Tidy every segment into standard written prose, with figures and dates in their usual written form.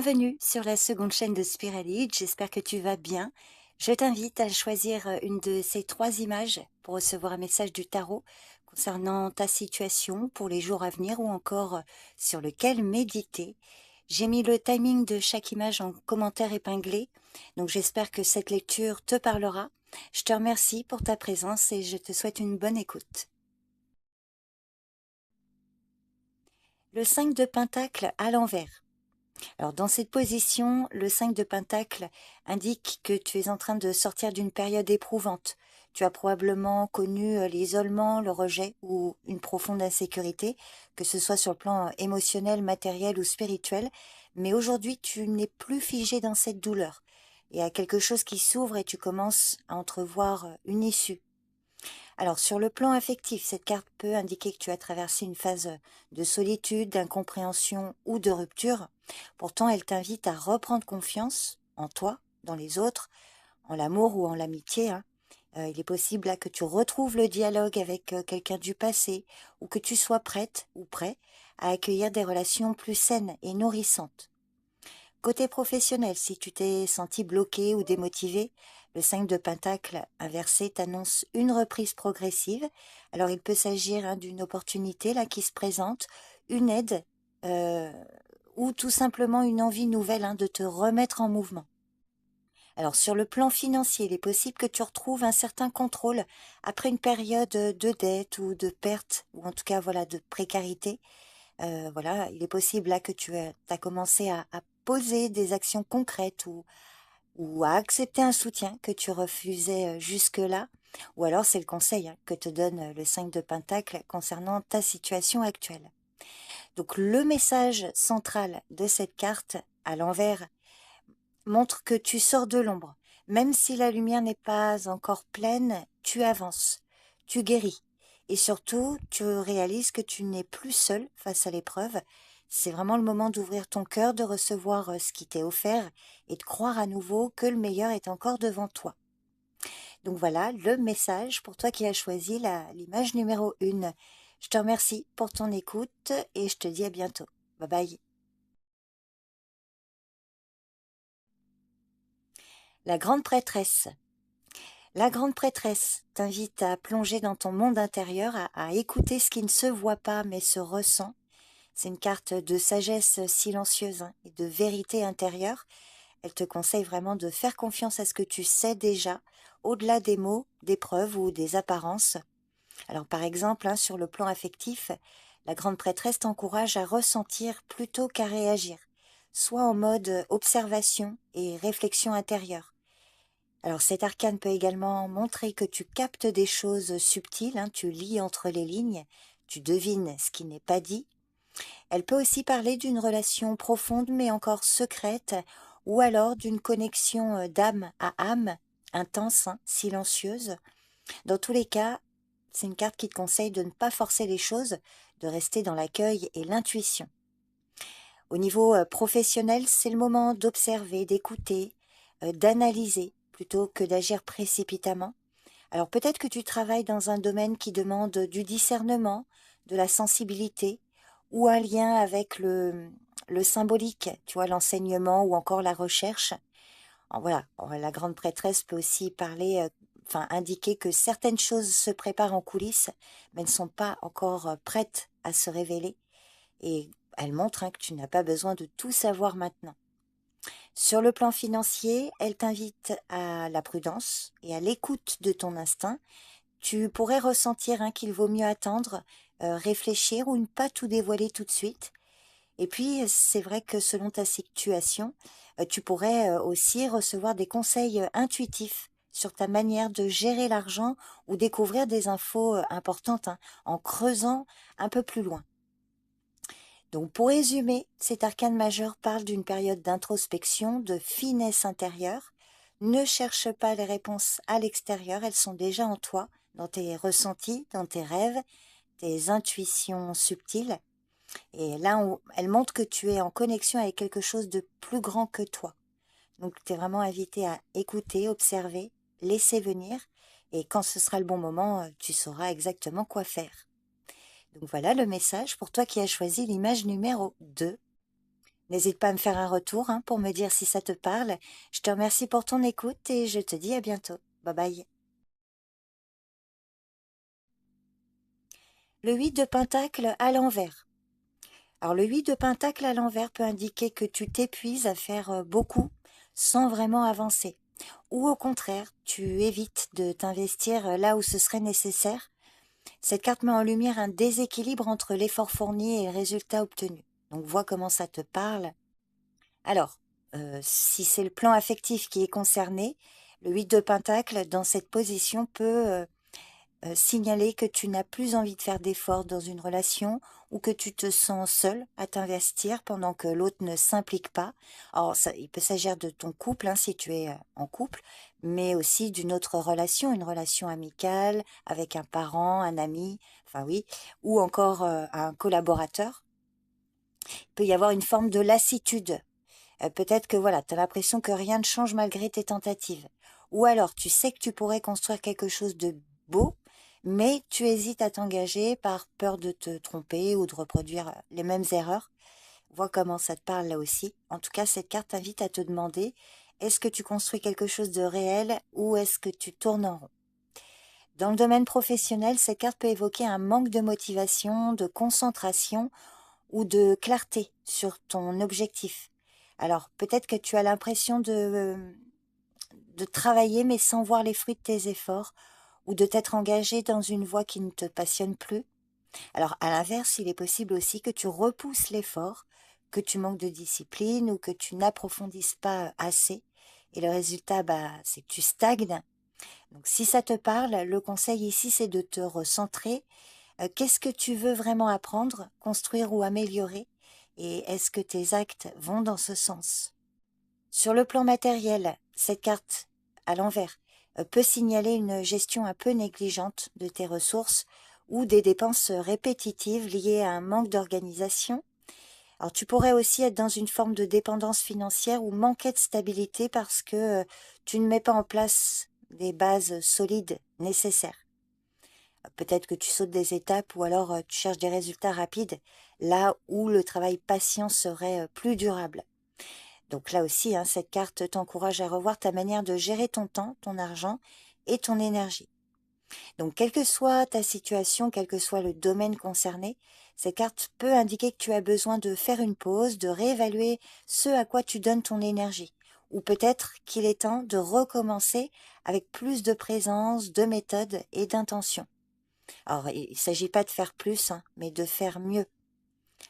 Bienvenue sur la seconde chaîne de Spiralide, j'espère que tu vas bien. Je t'invite à choisir une de ces 3 images pour recevoir un message du tarot concernant ta situation pour les jours à venir ou encore sur lequel méditer. J'ai mis le timing de chaque image en commentaire épinglé, donc j'espère que cette lecture te parlera. Je te remercie pour ta présence et je te souhaite une bonne écoute. Le 5 de Pentacle à l'envers. Alors dans cette position, le 5 de Pentacle indique que tu es en train de sortir d'une période éprouvante. Tu as probablement connu l'isolement, le rejet ou une profonde insécurité, que ce soit sur le plan émotionnel, matériel ou spirituel. Mais aujourd'hui, tu n'es plus figé dans cette douleur. Il y a quelque chose qui s'ouvre et tu commences à entrevoir une issue. Alors, sur le plan affectif, cette carte peut indiquer que tu as traversé une phase de solitude, d'incompréhension ou de rupture. Pourtant, elle t'invite à reprendre confiance en toi, dans les autres, en l'amour ou en l'amitié, hein. Il est possible là, que tu retrouves le dialogue avec quelqu'un du passé ou que tu sois prête ou prêt à accueillir des relations plus saines et nourrissantes. Côté professionnel, si tu t'es senti bloqué ou démotivé, le 5 de Pentacle inversé t'annonce une reprise progressive. Alors il peut s'agir d'une opportunité là qui se présente, une aide euh, ou tout simplement une envie nouvelle de te remettre en mouvement. Alors sur le plan financier, il est possible que tu retrouves un certain contrôle après une période de dette ou de perte, ou en tout cas voilà de précarité. Voilà, il est possible là que tu as commencé à poser des actions concrètes ou à accepter un soutien que tu refusais jusque-là. Ou alors c'est le conseil que te donne le 5 de Pentacle concernant ta situation actuelle. Donc le message central de cette carte à l'envers montre que tu sors de l'ombre. Même si la lumière n'est pas encore pleine, tu avances, tu guéris. Et surtout, tu réalises que tu n'es plus seul face à l'épreuve. C'est vraiment le moment d'ouvrir ton cœur, de recevoir ce qui t'est offert et de croire à nouveau que le meilleur est encore devant toi. Donc voilà le message pour toi qui as choisi l'image numéro 1. Je te remercie pour ton écoute et je te dis à bientôt. Bye bye. La grande prêtresse. La grande prêtresse t'invite à plonger dans ton monde intérieur, à écouter ce qui ne se voit pas mais se ressent. C'est une carte de sagesse silencieuse et de vérité intérieure. Elle te conseille vraiment de faire confiance à ce que tu sais déjà, au-delà des mots, des preuves ou des apparences. Alors par exemple, sur le plan affectif, la grande prêtresse t'encourage à ressentir plutôt qu'à réagir, soit en mode observation et réflexion intérieure. Alors cet arcane peut également montrer que tu captes des choses subtiles, tu lis entre les lignes, tu devines ce qui n'est pas dit. Elle peut aussi parler d'une relation profonde mais encore secrète, ou alors d'une connexion d'âme à âme, intense, silencieuse. Dans tous les cas, c'est une carte qui te conseille de ne pas forcer les choses, de rester dans l'accueil et l'intuition. Au niveau professionnel, c'est le moment d'observer, d'écouter, d'analyser plutôt que d'agir précipitamment. Alors peut-être que tu travailles dans un domaine qui demande du discernement, de la sensibilité ou un lien avec le symbolique, tu vois, l'enseignement ou encore la recherche. Voilà, la grande prêtresse peut aussi parler, indiquer que certaines choses se préparent en coulisses, mais ne sont pas encore prêtes à se révéler. Et elle montre que tu n'as pas besoin de tout savoir maintenant. Sur le plan financier, elle t'invite à la prudence et à l'écoute de ton instinct. Tu pourrais ressentir qu'il vaut mieux attendre, réfléchir ou ne pas tout dévoiler tout de suite. Et puis, c'est vrai que selon ta situation, tu pourrais aussi recevoir des conseils intuitifs sur ta manière de gérer l'argent ou découvrir des infos importantes en creusant un peu plus loin. Donc pour résumer, cet arcane majeur parle d'une période d'introspection, de finesse intérieure. Ne cherche pas les réponses à l'extérieur, elles sont déjà en toi, dans tes ressentis, dans tes rêves, tes intuitions subtiles. Et là, elle montre que tu es en connexion avec quelque chose de plus grand que toi. Donc tu es vraiment invité à écouter, observer, laisser venir. Et quand ce sera le bon moment, tu sauras exactement quoi faire. Donc voilà le message pour toi qui as choisi l'image numéro 2. N'hésite pas à me faire un retour pour me dire si ça te parle. Je te remercie pour ton écoute et je te dis à bientôt. Bye bye. Le 8 de pentacle à l'envers. Alors le 8 de pentacle à l'envers peut indiquer que tu t'épuises à faire beaucoup sans vraiment avancer. Ou au contraire, tu évites de t'investir là où ce serait nécessaire. Cette carte met en lumière un déséquilibre entre l'effort fourni et le résultat obtenu. Donc vois comment ça te parle. Alors, si c'est le plan affectif qui est concerné, le 8 de pentacle dans cette position peut signaler que tu n'as plus envie de faire d'efforts dans une relation ou que tu te sens seul à t'investir pendant que l'autre ne s'implique pas. Alors, ça, il peut s'agir de ton couple, si tu es en couple, mais aussi d'une autre relation, une relation amicale avec un parent, un ami, enfin oui, ou encore un collaborateur. Il peut y avoir une forme de lassitude. Peut-être que voilà, tu as l'impression que rien ne change malgré tes tentatives. Ou alors, tu sais que tu pourrais construire quelque chose de beau, mais tu hésites à t'engager par peur de te tromper ou de reproduire les mêmes erreurs. Vois comment ça te parle là aussi. En tout cas, cette carte t'invite à te demander, est-ce que tu construis quelque chose de réel ou est-ce que tu tournes en rond? Dans le domaine professionnel, cette carte peut évoquer un manque de motivation, de concentration ou de clarté sur ton objectif. Alors, peut-être que tu as l'impression de travailler mais sans voir les fruits de tes efforts ou de t'être engagé dans une voie qui ne te passionne plus. Alors, à l'inverse, il est possible aussi que tu repousses l'effort, que tu manques de discipline ou que tu n'approfondisses pas assez. Et le résultat, c'est que tu stagnes. Donc, si ça te parle, le conseil ici, c'est de te recentrer. Qu'est-ce que tu veux vraiment apprendre, construire ou améliorer? Et est-ce que tes actes vont dans ce sens? Sur le plan matériel, cette carte à l'envers peut signaler une gestion un peu négligente de tes ressources ou des dépenses répétitives liées à un manque d'organisation. Alors tu pourrais aussi être dans une forme de dépendance financière ou manquer de stabilité parce que tu ne mets pas en place des bases solides nécessaires. Peut-être que tu sautes des étapes ou alors tu cherches des résultats rapides là où le travail patient serait plus durable. Donc là aussi, cette carte t'encourage à revoir ta manière de gérer ton temps, ton argent et ton énergie. Donc quelle que soit ta situation, quel que soit le domaine concerné, cette carte peut indiquer que tu as besoin de faire une pause, de réévaluer ce à quoi tu donnes ton énergie. Ou peut-être qu'il est temps de recommencer avec plus de présence, de méthode et d'intention. Alors il ne s'agit pas de faire plus, mais de faire mieux,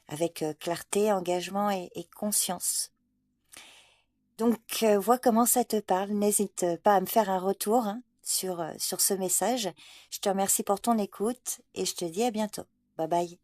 avec clarté, engagement et conscience. Donc, vois comment ça te parle. N'hésite pas à me faire un retour sur ce message. Je te remercie pour ton écoute et je te dis à bientôt. Bye bye.